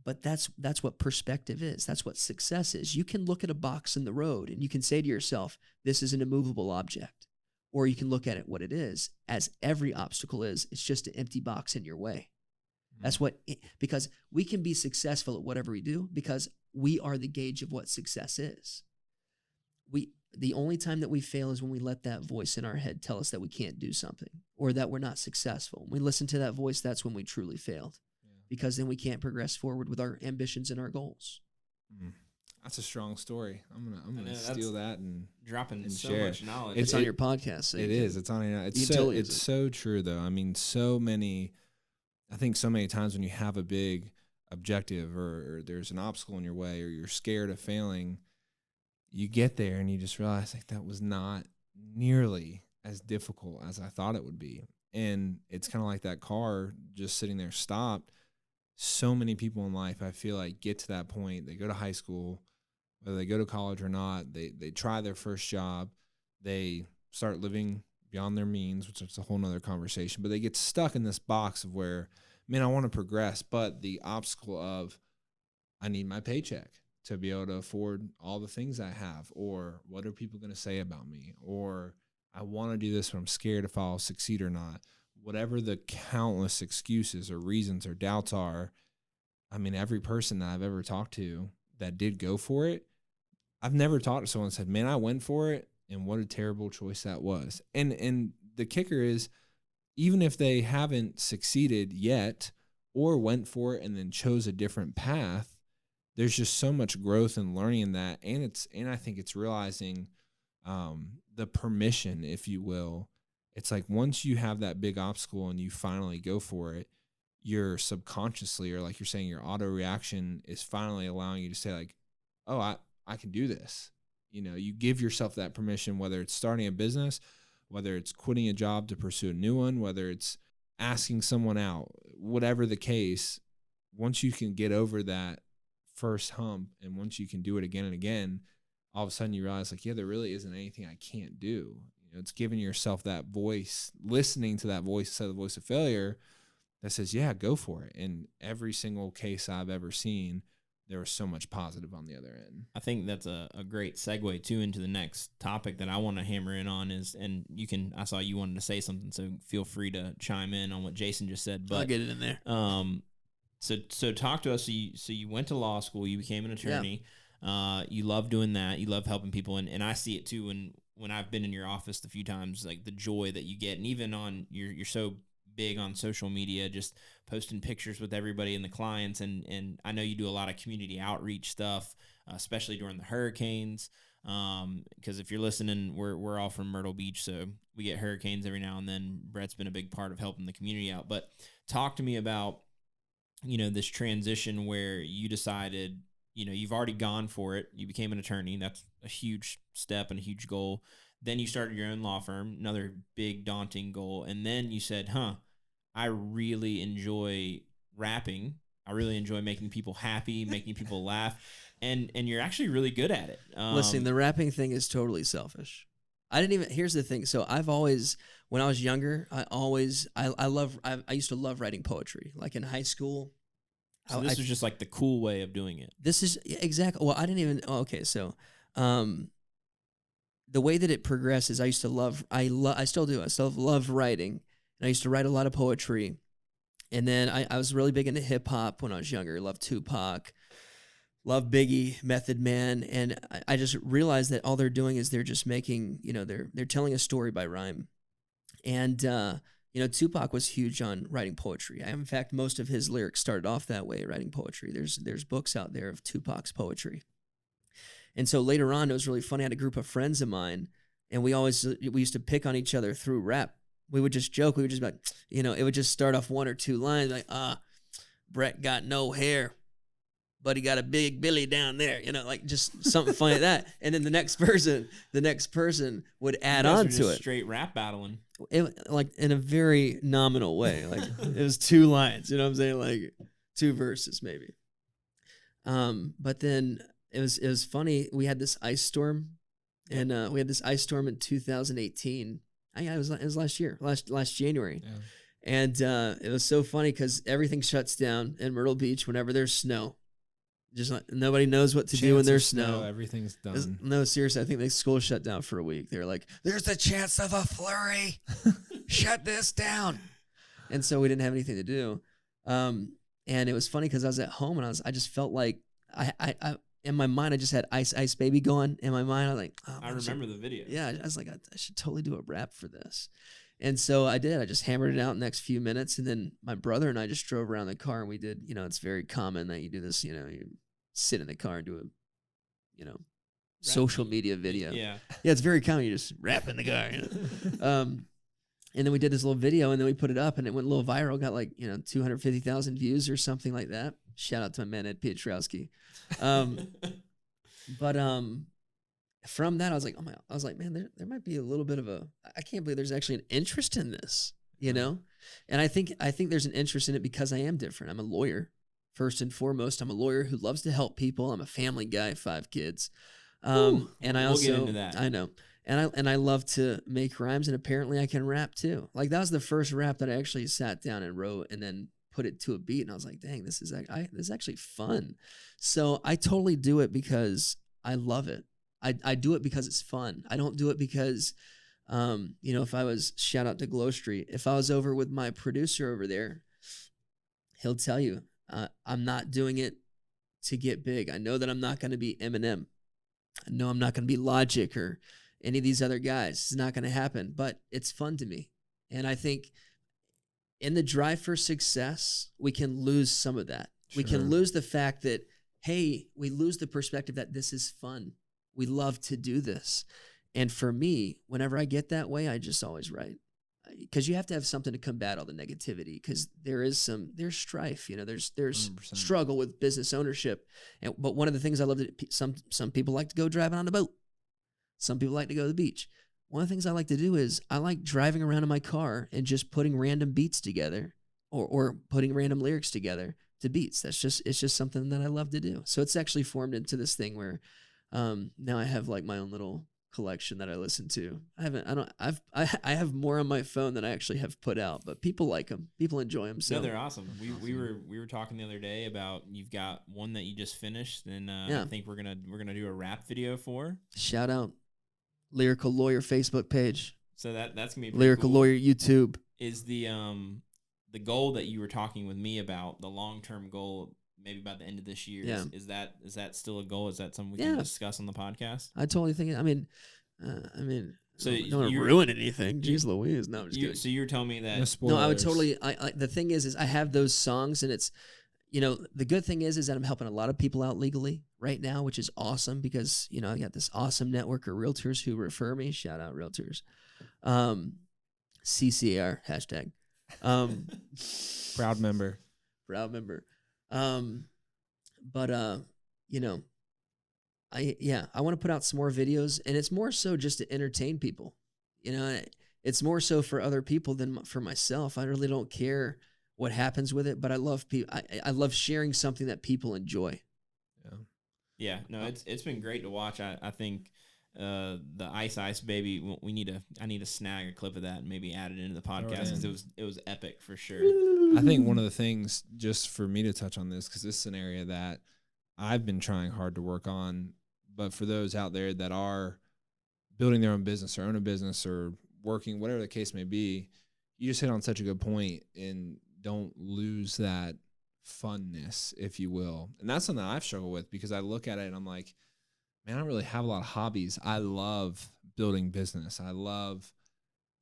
But that's what perspective is. That's what success is. You can look at a box in the road and you can say to yourself, this is an immovable object. Or you can look at it what it is, as every obstacle is. It's just an empty box in your way. That's because we can be successful at whatever we do because we are the gauge of what success is. The only time that we fail is when we let that voice in our head tell us that we can't do something or that we're not successful. When we listen to that voice, that's when we truly failed. Because then we can't progress forward with our ambitions and our goals. That's a strong story. I'm gonna steal that and dropping and so share much knowledge. It's on your podcast. So it is. It's on. It's so true though. I mean, I think so many times when you have a big objective or there's an obstacle in your way or you're scared of failing, you get there and you just realize like that was not nearly as difficult as I thought it would be. And it's kind of like that car just sitting there stopped. So many people in life, I feel like, get to that point. They go to high school, whether they go to college or not. They try their first job. They start living beyond their means, which is a whole nother conversation. But they get stuck in this box of where, man, I want to progress. But the obstacle of, I need my paycheck to be able to afford all the things I have. Or what are people going to say about me? Or I want to do this, but I'm scared if I'll succeed or not. Whatever the countless excuses or reasons or doubts are, I mean, every person that I've ever talked to that did go for it, I've never talked to someone and said, man, I went for it And what a terrible choice that was. And the kicker is, even if they haven't succeeded yet or went for it and then chose a different path, there's just so much growth and learning in that. And I think it's realizing the permission, if you will. It's like once you have that big obstacle and you finally go for it, your subconsciously, or like you're saying, your auto reaction is finally allowing you to say like, oh, I can do this. You know, you give yourself that permission, whether it's starting a business, whether it's quitting a job to pursue a new one, whether it's asking someone out, whatever the case. Once you can get over that first hump, and once you can do it again and again, all of a sudden you realize like, yeah, there really isn't anything I can't do. You know, it's giving yourself that voice, listening to that voice instead of the voice of failure that says, yeah, go for it. And every single case I've ever seen, there was so much positive on the other end. I think that's a great segue too into the next topic that I want to hammer in on is, and you can, I saw you wanted to say something, so feel free to chime in on what Jason just said. But I'll get it in there. So talk to us. So you went to law school, you became an attorney. Yeah. You love doing that. You love helping people, and I see it too. When I've been in your office a few times, like the joy that you get, and even on you're so big on social media, just posting pictures with everybody and the clients, and I know you do a lot of community outreach stuff, especially during the hurricanes. Because if you're listening, we're all from Myrtle Beach, so we get hurricanes every now and then. Brett's been a big part of helping the community out. But talk to me about, you know, this transition where you decided, you know, you've already gone for it. You became an attorney. That's a huge step and a huge goal. Then you started your own law firm, another big daunting goal. And then you said, I really enjoy rapping. I really enjoy making people happy, making people laugh. And you're actually really good at it. Listen, the rapping thing is totally selfish. Here's the thing. So I've always, when I was younger, I used to love writing poetry. Like in high school. So this was just like the cool way of doing it. This is exactly, well, I didn't even, okay. So, the way that it progresses, I used to love, I still do. I still love writing. And I used to write a lot of poetry. And then I was really big into hip hop when I was younger. Loved Tupac, loved Biggie, Method Man. And I just realized that all they're doing is they're just making, you know, they're telling a story by rhyme. And, you know, Tupac was huge on writing poetry. In fact, most of his lyrics started off that way, writing poetry. There's books out there of Tupac's poetry. And so later on, it was really funny. I had a group of friends of mine, and we used to pick on each other through rap. We would just joke. We would just be like, you know, it would just start off one or two lines like, Brett got no hair, but he got a big Billy down there, you know, like just something funny like that. And then the next person would add on to it. Straight rap battling. Like in a very nominal way. Like it was two lines, you know what I'm saying? Like two verses maybe. But then it was funny. We had this ice storm, and we had this ice storm in 2018. It was last year, last January. Yeah. And it was so funny because everything shuts down in Myrtle Beach whenever there's snow. Just like, nobody knows what to do when there's snow. Everything's done. No, seriously, I think the school shut down for a week. They were like, "There's a chance of a flurry. Shut this down." And so we didn't have anything to do. And it was funny because I was at home and I just felt like I in my mind I just had Ice Baby going in my mind. I was like, oh, I remember the video. Yeah, I was like, I should totally do a rap for this. And so I did. I just hammered it out in the next few minutes. And then my brother and I just drove around the car and we did, you know, it's very common that you do this, you know, you sit in the car and do a, you know, social media video. Yeah. Yeah, it's very common. You just rap in the car. You know? And then we did this little video and then we put it up and it went a little viral, got like, you know, 250,000 views or something like that. Shout out to my man, Ed Pietrowski. But from that, I was like, man, there might be a little bit of I can't believe there's actually an interest in this, you know? And I think there's an interest in it because I am different. I'm a lawyer. First and foremost, I'm a lawyer who loves to help people. I'm a family guy, 5 kids. And I also, we'll get into that. I know. And I love to make rhymes, and apparently I can rap too. Like that was the first rap that I actually sat down and wrote and then put it to a beat, and I was like, dang, this is actually fun. So I totally do it because I love it. I do it because it's fun. I don't do it because, you know, if I was, shout out to Glow Street, if I was over with my producer over there, he'll tell you, I'm not doing it to get big. I know that I'm not going to be Eminem. I know I'm not going to be Logic or any of these other guys. It's not going to happen, but it's fun to me. And I think in the drive for success, we can lose some of that. Sure. We can lose the fact that, hey, we lose the perspective that this is fun. We love to do this. And for me, whenever I get that way, I just always write. Because you have to have something to combat all the negativity, because there's strife, there's 100%. Struggle with business ownership. But one of the things I love, that some people like to go driving on the boat. Some people like to go to the beach. One of the things I like to do is I like driving around in my car and just putting random beats together or putting random lyrics together to beats. It's just something that I love to do. So it's actually formed into this thing where now I have like my own little collection that I listen to. I have more on my phone than I actually have put out, but people like them. People enjoy them. So no, they're awesome. We were talking the other day about, you've got one that you just finished, and I think we're gonna do a rap video for. Shout out Lyrical Lawyer Facebook page. So that's gonna be Lyrical cool. Lawyer YouTube. Is the goal that you were talking with me about, the long-term goal, maybe by the end of this year? Yeah. Is that still a goal? Is that something we can discuss on the podcast? I totally think. So don't ruin anything. Jeez Louise. No, I'm just kidding. So you were telling me that. No, I would totally. I the thing is I have those songs, and it's, the good thing is that I'm helping a lot of people out legally right now, which is awesome, because I got this awesome network of realtors who refer me. Shout out realtors. CCAR hashtag. Proud member. I want to put out some more videos, and it's more so just to entertain people. It's more so for other people than for myself. I really don't care what happens with it, but I love people. I love sharing something that people enjoy. Yeah. No, it's been great to watch. I think the Ice Baby, I need to snag a clip of that and maybe add it into the podcast, because it was epic for sure. I think one of the things, just for me to touch on this, because this is an area that I've been trying hard to work on, but for those out there that are building their own business or own a business or working, whatever the case may be, you just hit on such a good point, and don't lose that funness, if you will. And that's something I've struggled with, because I look at it and I'm like, man, I don't really have a lot of hobbies. I love building business. I love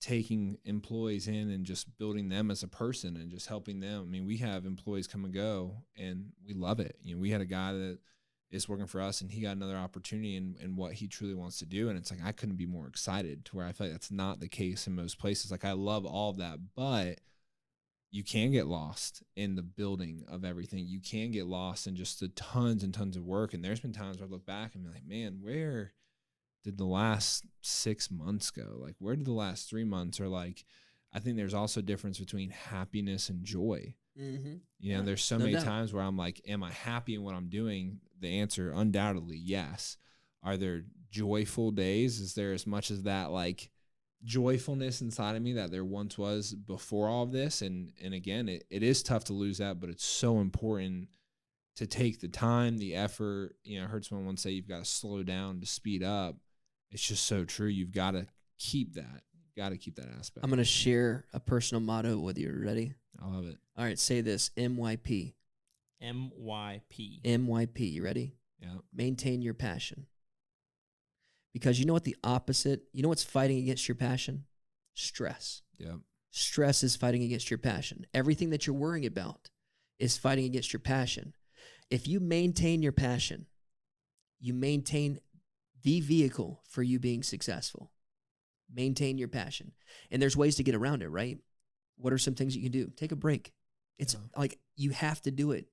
taking employees in and just building them as a person and just helping them. I mean, we have employees come and go, and we love it. We had a guy that is working for us, and he got another opportunity in what he truly wants to do. And it's like, I couldn't be more excited, to where I feel like that's not the case in most places. Like, I love all of that, but you can get lost in the building of everything. You can get lost in just the tons and tons of work. And there's been times where I look back and be like, man, where did the last 6 months go? Like, where did the last 3 months? Or like, I think there's also a difference between happiness and joy. Mm-hmm. There's so many times where I'm like, am I happy in what I'm doing? The answer, undoubtedly, yes. Are there joyful days? Is there as much as that, like, joyfulness inside of me that there once was before all of this? And again, it is tough to lose that, but it's so important to take the time, the effort. I heard someone once say, you've got to slow down to speed up. It's just so true. You've got to keep that. Got to keep that aspect. I'm going to share a personal motto with you. Ready? I love it. All right, say this. MYP. MYP. You ready? Yeah. Maintain your passion. Because you know what's fighting against your passion? Stress. Yeah. Stress is fighting against your passion. Everything that you're worrying about is fighting against your passion. If you maintain your passion, you maintain the vehicle for you being successful. Maintain your passion. And there's ways to get around it, right? What are some things you can do? Take a break. It's like, you have to do it.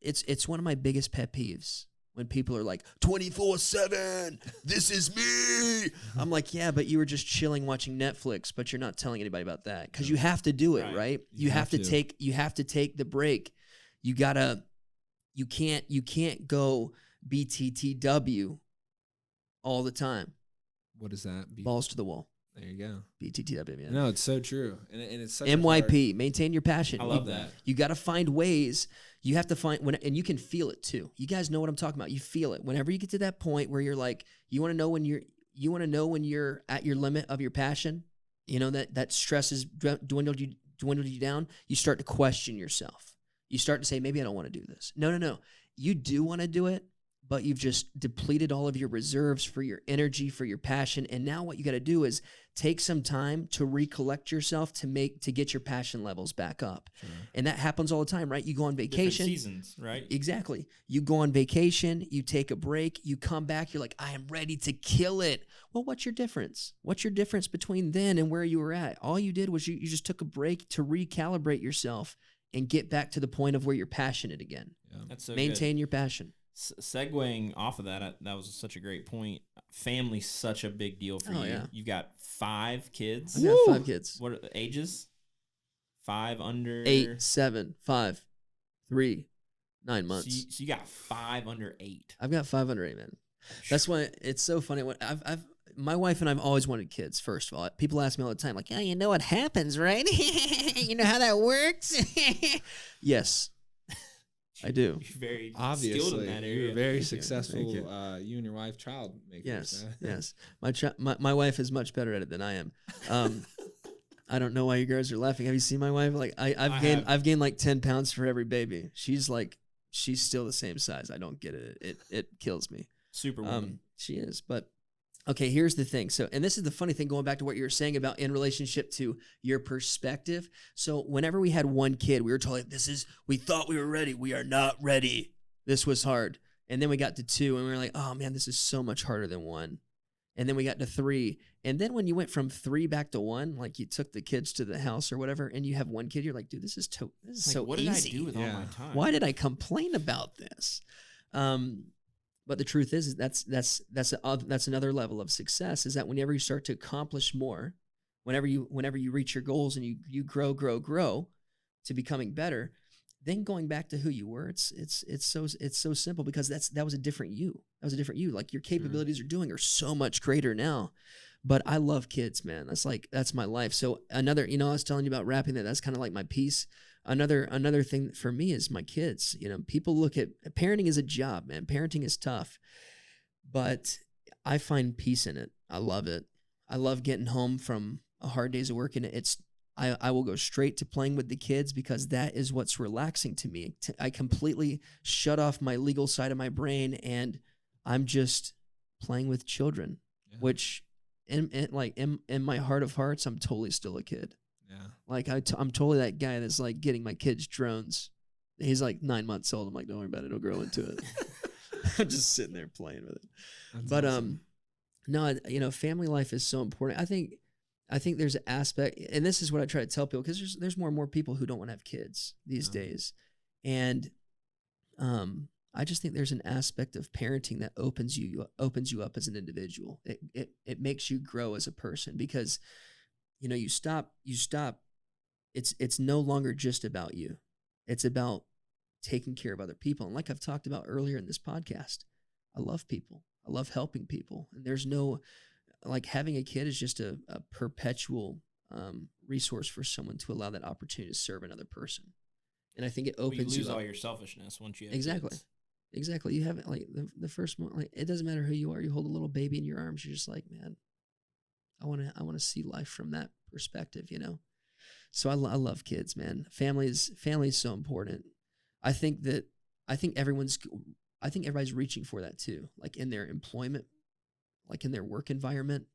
It's one of my biggest pet peeves when people are like, 24/7, this is me. I'm like, yeah, but you were just chilling watching Netflix, but you're not telling anybody about that, because you have to do it, right? You have to take the break. You can't go BTTW all the time. What is that? Balls to the wall. There you go. BTTW, man. No, it's so true. And it's such MYP, maintain your passion. I love that. You got to find ways. You have to find and you can feel it too. You guys know what I'm talking about. You feel it. Whenever you get to that point where you're like, you want to know when you're at your limit of your passion, that stress is dwindled you down, you start to question yourself. You start to say, maybe I don't want to do this. No. You do want to do it, but you've just depleted all of your reserves for your energy, for your passion. And now what you got to do is take some time to recollect yourself to get your passion levels back up. Sure. And that happens all the time, right? You go on vacation. Different seasons, right? Exactly. You go on vacation, you take a break, you come back, you're like, I am ready to kill it. Well, what's your difference? What's your difference between then and where you were at? All you did was you just took a break to recalibrate yourself and get back to the point of where you're passionate again. Yeah. That's so Maintain your passion. Segueing off of that, that was such a great point. Family's such a big deal for you. Yeah. You've got 5 kids. I've got 5 kids. What are the ages? 5 under 8, 7, 5, 3, 9 months. So you got 5 under 8. I've got 5 under 8, man. That's why it's so funny. When my wife and I've always wanted kids. First of all, people ask me all the time, like, "Yeah, you know what happens, right? You know how that works." Yes. I do. You're very obviously skilled in that area. You're very successful. You and your wife, child makers. Yes, yes. My wife is much better at it than I am. I don't know why you guys are laughing. Have you seen my wife? Like I've gained like 10 pounds for every baby. She's still the same size. I don't get it. It kills me. Superwoman. She is, but. Okay, here's the thing. So, and this is the funny thing, going back to what you were saying about in relationship to your perspective. So whenever we had one kid, we were told, we thought we were ready. We are not ready. This was hard. And then we got to 2 and we were like, oh man, this is so much harder than 1. And then we got to 3. And then when you went from 3 back to 1, like you took the kids to the house or whatever, and you have 1 kid, you're like, dude, this is so what easy. What did I do with all my time? Why did I complain about this? But the truth is that's another level of success, is that whenever you start to accomplish more, whenever you reach your goals and you grow to becoming better, then going back to who you were, it's so simple, because that was a different you. That was a different you. Like your capabilities are so much greater now. But I love kids, man. That's my life. So another, I was telling you about rapping, that's kind of like my piece. Another thing for me is my kids. People look at parenting as a job, man. Parenting is tough, but I find peace in it. I love it. I love getting home from a hard day's of work, and I will go straight to playing with the kids, because that is what's relaxing to me. I completely shut off my legal side of my brain, and I'm just playing with children, which in my heart of hearts, I'm totally still a kid. Yeah. Like I'm totally that guy that's like getting my kids drones. He's like 9 months old. I'm like, don't worry about it. It'll grow into it. I'm just sitting there playing with it. That's awesome. No, family life is so important. I think there's an aspect, and this is what I try to tell people, because there's more and more people who don't want to have kids these days. And I just think there's an aspect of parenting that opens you up as an individual. It makes you grow as a person, because you stop. It's no longer just about you. It's about taking care of other people. And like I've talked about earlier in this podcast, I love people. I love helping people. And there's no, having a kid is just a perpetual resource for someone to allow that opportunity to serve another person. And I think it opens you lose all your selfishness once you have kids. Exactly. You have it the first one. It doesn't matter who you are. You hold a little baby in your arms. You're just like, man, I want to see life from that perspective, So I love kids, man. Family is so important. I think everybody's reaching for that too. Like in their employment, like in their work environment.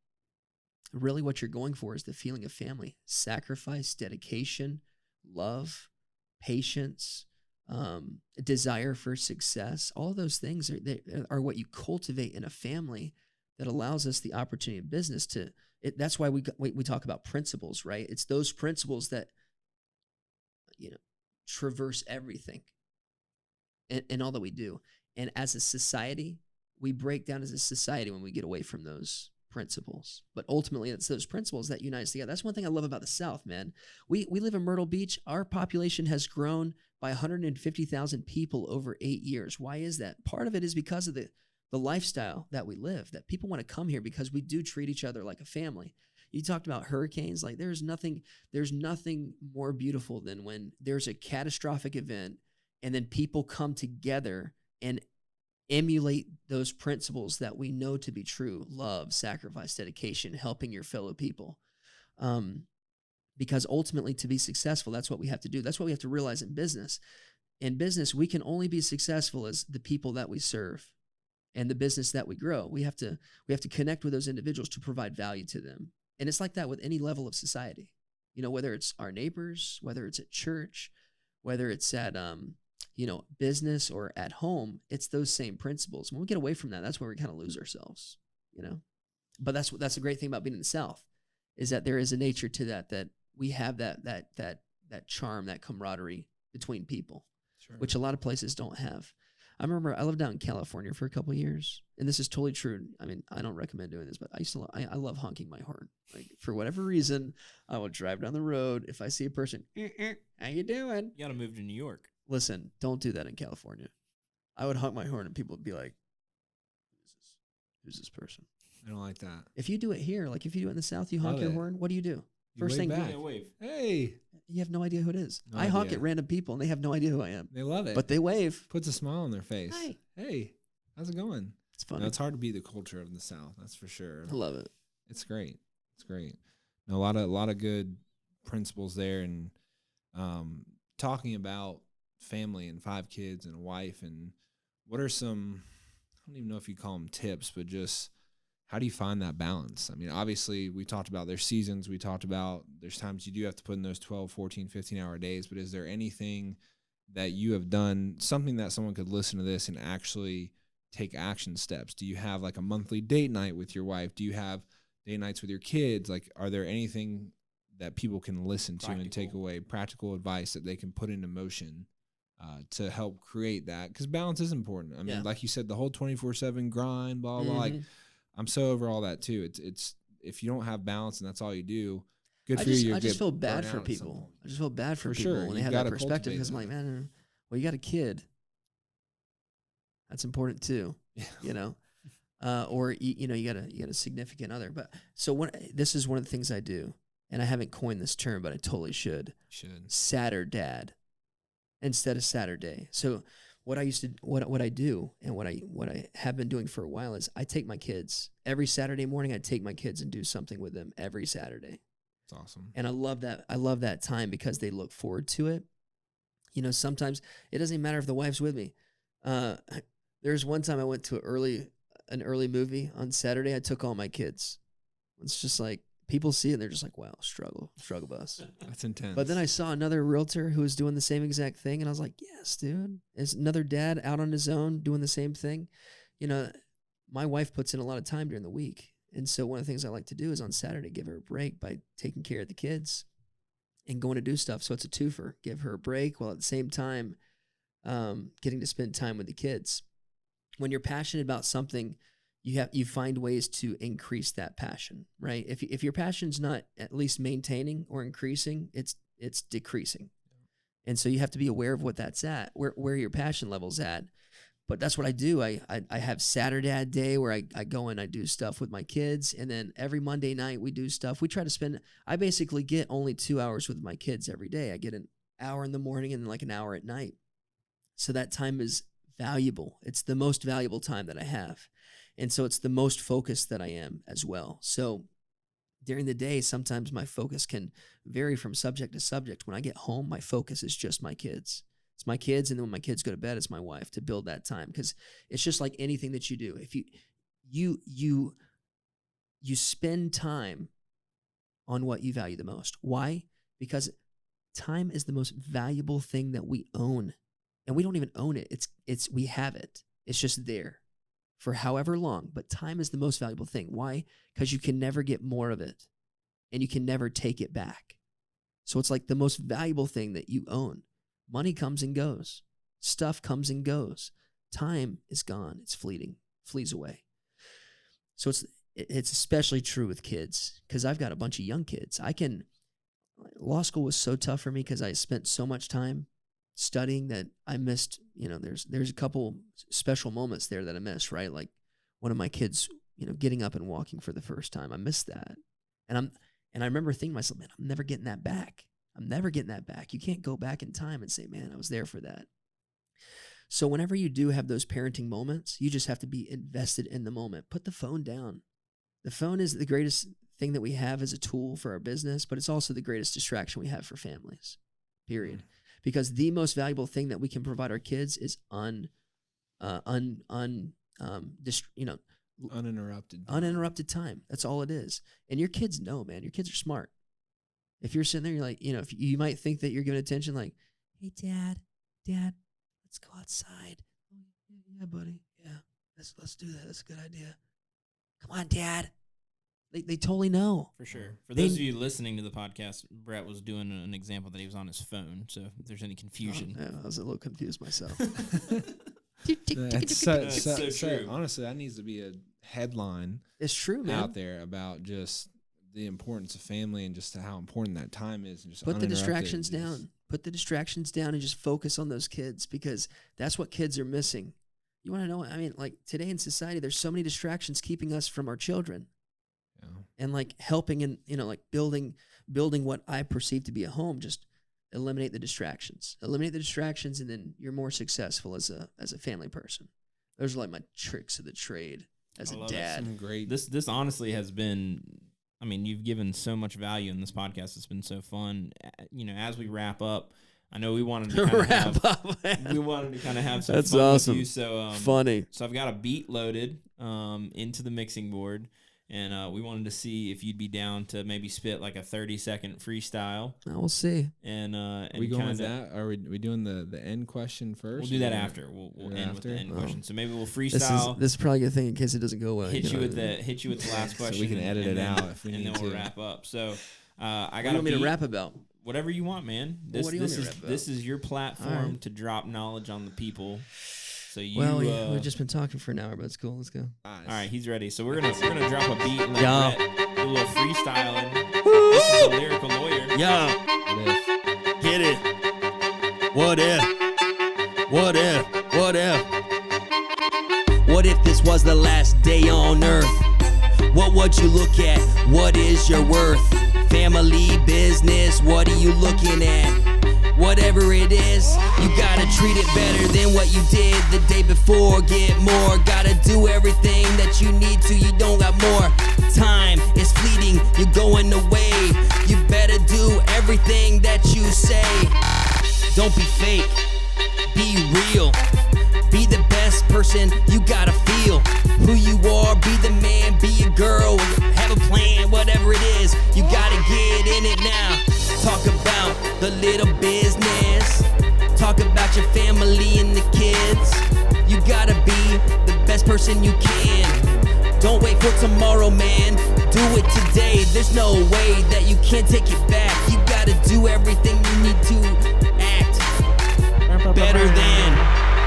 Really what you're going for is the feeling of family, sacrifice, dedication, love, patience, desire for success. All of those things are what you cultivate in a family that allows us the opportunity in business to. That's why we talk about principles, right? It's those principles that traverse everything and all that we do. And as a society, we break down as a society when we get away from those principles. But ultimately, it's those principles that unite us together. That's one thing I love about the South, man. We live in Myrtle Beach. Our population has grown by 150,000 people over 8 years. Why is that? Part of it is because of the lifestyle that we live, that people want to come here because we do treat each other like a family. You talked about hurricanes. Like there's nothing more beautiful than when there's a catastrophic event and then people come together and emulate those principles that we know to be true: love, sacrifice, dedication, helping your fellow people. Because ultimately, to be successful, that's what we have to do. That's what we have to realize in business. In business, we can only be successful as the people that we serve. and the business that we grow. We have to connect with those individuals to provide value to them. And it's like that with any level of society. You know, whether it's our neighbors, whether it's at church, whether it's at business or at home, it's those same principles. When we get away from that, that's where we kind of lose ourselves, you know. But that's the great thing about being in the South, is that there is a nature to that we have that charm, that camaraderie between people, sure, which a lot of places don't have. I remember I lived out in California for a couple of years, and this is totally true. I mean, I don't recommend doing this, but I love honking my horn. Like, for whatever reason, I will drive down the road. If I see a person, how you doing? You got to move to New York. Listen, don't do that in California. I would honk my horn, and people would be like, who's this person? I don't like that. If you do it here, like if you do it in the South, you honk your horn, what do you do? First thing, wave. Hey. You have no idea who it is. I honk at random people, and they have no idea who I am. They love it. But they wave. Puts a smile on their face. Hi. Hey, how's it going? It's fun. It's hard to beat the culture of the South, that's for sure. I love it. It's great. It's great. A lot of good principles there, and talking about family and 5 kids and a wife, and what are some, I don't even know if you call them tips, but just how do you find that balance? I mean, obviously we talked about there's seasons, we talked about there's times you do have to put in those 12, 14, 15-hour days, but is there anything that you have done, something that someone could listen to this and actually take action steps? Do you have like a monthly date night with your wife? Do you have date nights with your kids? Like, are there anything that people can listen to and take away, practical advice that they can put into motion to help create that? Because balance is important. I mean, like you said, the whole 24/7 grind, blah, blah, like, I'm so over all that too. It's if you don't have balance and that's all you do, good for you. I just feel bad for people. I just feel bad for people when they have that perspective, because I'm like, man, well, you got a kid. That's important too, you know, or you got a significant other. But so this is one of the things I do, and I haven't coined this term, but I totally should. Satyr Dad instead of Saturday. So what I do, and what I have been doing for a while, is I take my kids every Saturday morning. I take my kids and do something with them every Saturday. That's awesome. And I love that. I love that time because they look forward to it. You know, sometimes it doesn't even matter if the wife's with me. There's one time I went to an early movie on Saturday. I took all my kids. It's just like, people see it and they're just like, wow, struggle bus. That's intense. But then I saw another realtor who was doing the same exact thing, and I was like, yes, dude. There's another dad out on his own doing the same thing. You know, my wife puts in a lot of time during the week. And so one of the things I like to do is on Saturday, give her a break by taking care of the kids and going to do stuff. So it's a twofer. Give her a break while at the same time getting to spend time with the kids. When you're passionate about something, you find ways to increase that passion, right? If your passion's not at least maintaining or increasing, it's decreasing. And so you have to be aware of what that's at, where your passion level's at. But that's what I do. I have Satyr Dad day where I go and I do stuff with my kids. And then every Monday night we do stuff. We try to spend, I basically get only 2 hours with my kids every day. I get an hour in the morning and like an hour at night. So that time is valuable. It's the most valuable time that I have. And so it's the most focused that I am as well. So during the day, sometimes my focus can vary from subject to subject. When I get home, my focus is just my kids. It's my kids, and then when my kids go to bed, it's my wife, to build that time. Because it's just like anything that you do. If you spend time on what you value the most. Why? Because time is the most valuable thing that we own. And we don't even own it. We have it. It's just there for however long, but time is the most valuable thing. Why? Because you can never get more of it, and you can never take it back. So it's like the most valuable thing that you own. Money comes and goes. Stuff comes and goes. Time is gone. It's fleeting, flees away. So it's especially true with kids, because I've got a bunch of young kids. Law school was so tough for me because I spent so much time studying that I missed, there's a couple special moments there that I missed, right? Like one of my kids, getting up and walking for the first time. I missed that. And I remember thinking to myself, man, I'm never getting that back. I'm never getting that back. You can't go back in time and say, man, I was there for that. So whenever you do have those parenting moments, you just have to be invested in the moment. Put the phone down. The phone is the greatest thing that we have as a tool for our business, but it's also the greatest distraction we have for families, period. Because the most valuable thing that we can provide our kids is uninterrupted time. That's all it is. And your kids know, man. Your kids are smart. If you're sitting there, you're like, if you might think that you're giving attention, like, hey, Dad, let's go outside. Yeah, buddy. Yeah, let's do that. That's a good idea. Come on, Dad. They totally know. For sure. For those of you listening to the podcast, Brett was doing an example that he was on his phone. So if there's any confusion. Yeah, I was a little confused myself. That's so true. Honestly, that needs to be a headline. It's true, man. Out there about just the importance of family and just how important that time is. And just put the distractions down. Put the distractions down and just focus on those kids, because that's what kids are missing. You want to know? I mean, like today in society, there's so many distractions keeping us from our children. And like helping and like building what I perceive to be a home. Just eliminate the distractions, and then you're more successful as a family person. Those are like my tricks of the trade as a dad. This honestly has been, I mean, you've given so much value in this podcast. It's been so fun. As we wrap up, I know we wanted to kind of have some That's fun awesome. with you. So funny. So I've got a beat loaded into the mixing board. And we wanted to see if you'd be down to maybe spit like a 30-second freestyle. We'll see. And we going with that? Are we doing the end question first? We'll do that after. We'll end with the end question. So maybe we'll freestyle. This is probably a good thing in case it doesn't go well. Hit you with the last question. So we can edit it out if we need to. And then we'll wrap up. So I got. What do you want me to rap about? Whatever you want, man. This is your platform to drop knowledge on the people. So we've just been talking for an hour, but it's cool. Let's go. Nice. All right, he's ready. So we're gonna drop a beat and let Brett do a little freestyling. This is the Lyrical Lawyer. Yeah. Get it. What if? What if? What if? What if this was the last day on earth? What would you look at? What is your worth? Family, business, what are you looking at? Whatever it is, you gotta treat it better than what you did the day before. Get more, gotta do everything that you need to. You don't got more time, it's fleeting, you're going away. You better do everything that you say. Don't be fake, be real. Be the best person you gotta feel. Who you are, be the man, be a girl. Have a plan, whatever it is, you gotta get in it now. Talk about the little business. Talk about your family and the kids. You gotta be the best person you can. Don't wait for tomorrow, man. Do it today. There's no way that you can't take it back. You gotta do everything you need to act better than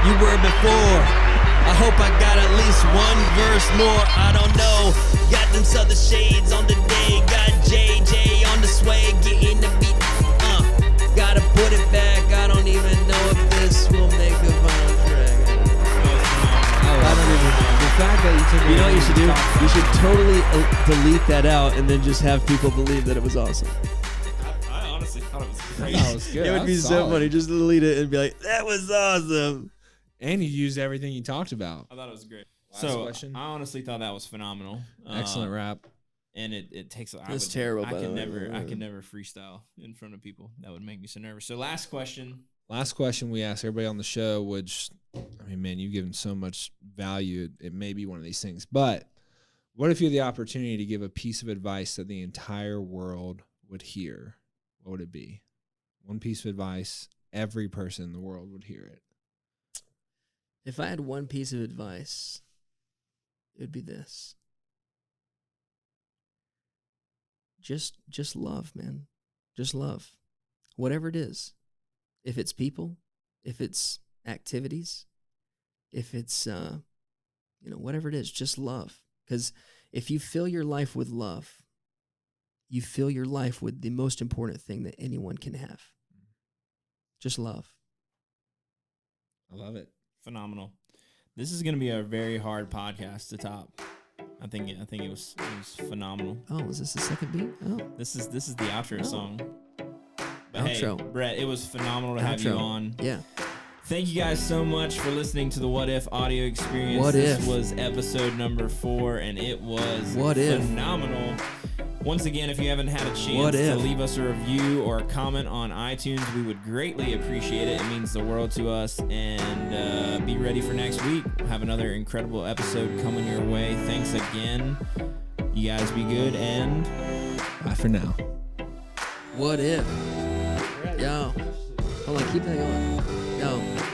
you were before. I hope I got at least one verse more. I don't know. Got them southern shades on the day. Got JJ on the sway, getting the beat. Gotta put it back. I don't even know if this will make a final track. I don't even. The fact that you took. You know what you should do? You should totally delete that out and then just have people believe that it was awesome. I honestly thought it was great. That was good. It would be so funny. Just delete it and be like, "That was awesome." And you used everything you talked about. I thought it was great. Last question. I honestly thought that was phenomenal. Excellent rap. And it takes. It's terrible. I can never freestyle in front of people. That would make me so nervous. So last question. Last question we asked everybody on the show, which, I mean, man, you've given so much value. It may be one of these things. But what if you had the opportunity to give a piece of advice that the entire world would hear? What would it be? One piece of advice, every person in the world would hear it. If I had one piece of advice, it would be this. Just love, man. Just love. Whatever it is. If it's people, if it's activities, if it's, whatever it is, just love. Because if you fill your life with love, you fill your life with the most important thing that anyone can have. Just love. I love it. Phenomenal. This is going to be a very hard podcast to top. I think it was phenomenal. Oh, is this the second beat? Oh, this is the outro song. But outro. Hey, Brett, it was phenomenal to have you on. Yeah. Thank you guys so much for listening to the What If audio experience. What this if? was episode number 4, and it was phenomenal. Once again, if you haven't had a chance to leave us a review or a comment on iTunes, we would greatly appreciate it. It means the world to us. And be ready for next week. Have another incredible episode coming your way. Thanks again. You guys be good, and bye for now. What if? Yo. Hold on, keep that going. Yo.